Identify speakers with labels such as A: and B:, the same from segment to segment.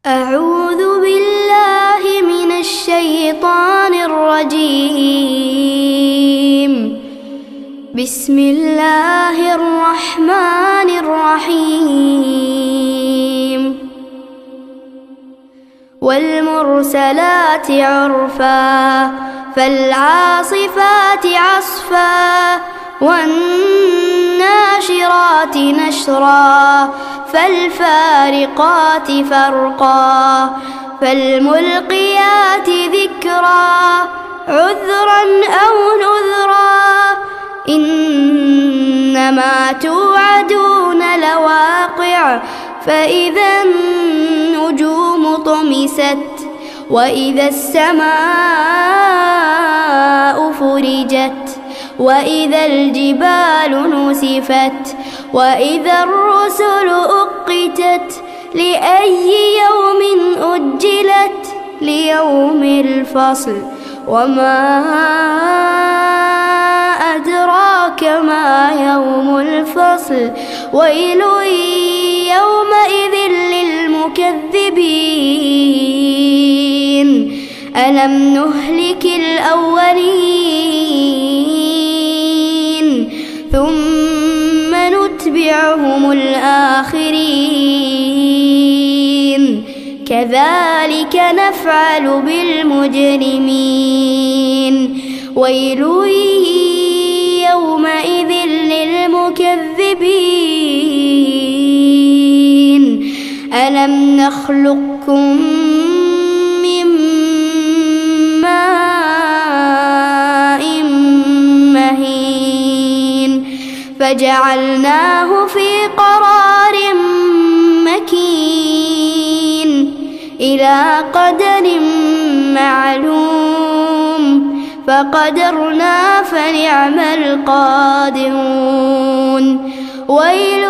A: أعوذ بالله من الشيطان الرجيم. بسم الله الرحمن الرحيم. والمرسلات عرفا فالعاصفات عصفا والناشرات نشرا فالفارقات فرقا فالملقيات ذكرا عذرا أو نذرا إنما توعدون لواقع فإذا النجوم طمست وإذا السماء فرجت وإذا الجبال نسفت وإذا الرسل أقتت لأي يوم أجلت ليوم الفصل وما أدراك ما يوم الفصل ويل يومئذ للمكذبين ألم نهلك الأولين ثم نتبعهم الآخرين كذلك نفعل بالمجرمين ويل يومئذ للمكذبين ألم نخلقكم من ماء مهين فجعلناه في قرار مكين إلى قدر معلوم فقدرنا فنعم القادرون ويل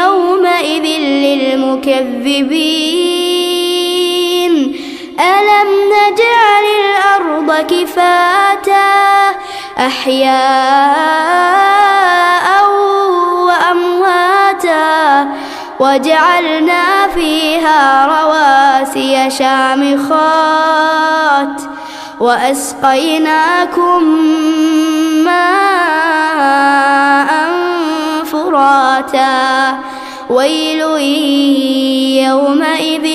A: يومئذ للمكذبين ألم نجعل الأرض كفاتا أحياء وأمواتا وجعلنا فيها رواسي شامخات وأسقيناكم ماء فراتا ويل يومئذ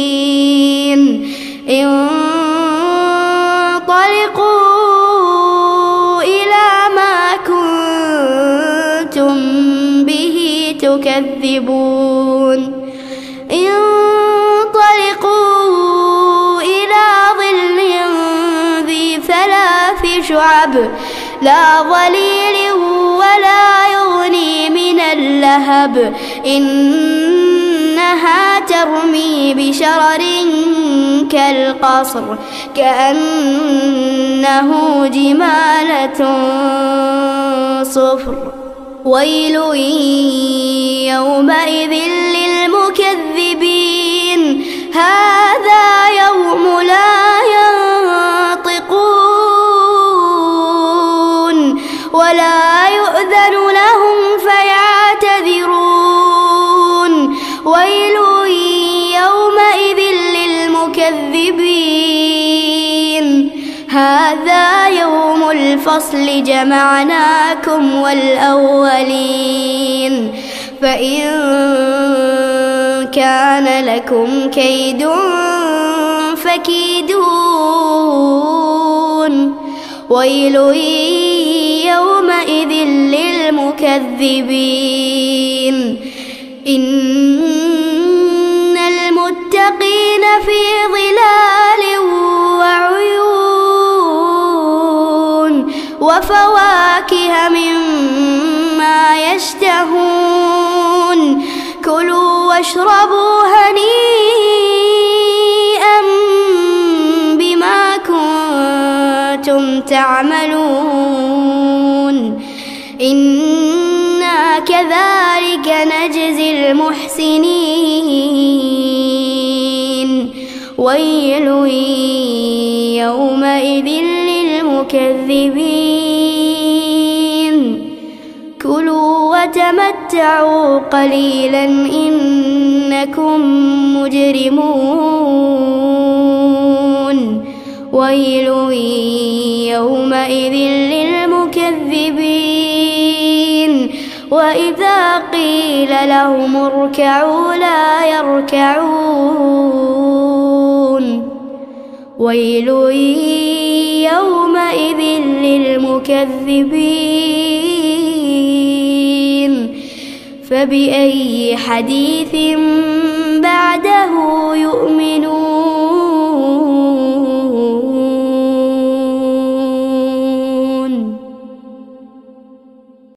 A: للمكذبين انطلقوا إلى ما كنتم به تكذبون انطلقوا إلى ظل ذي ثلاث شعب لا ظليل ولا يغني من اللهب إنها ترمي بشرر كالقصر كأنه جمالة صفر ويل يومئذ للمكذبين هذا يوم لا ينطقون ولا يؤذن لهم فيعتذرون ويل يومئذ للمكذبين هذا يوم الفصل جمعناكم والأولين فإن كان لكم كيد فكيدون ويل يومئذ للمكذبين إن المتقين في ظلال وعيون وفواكه مما يشتهون كلوا واشربوا هنيئا بما كنتم تعملون إنا كذلك نجزي المحسنين ويل يومئذ للمكذبين كلوا وتمتعوا تمتعوا قليلا إنكم مجرمون ويل يومئذ للمكذبين وإذا قيل لهم اركعوا لا يركعون ويل يومئذ للمكذبين فبأي حديث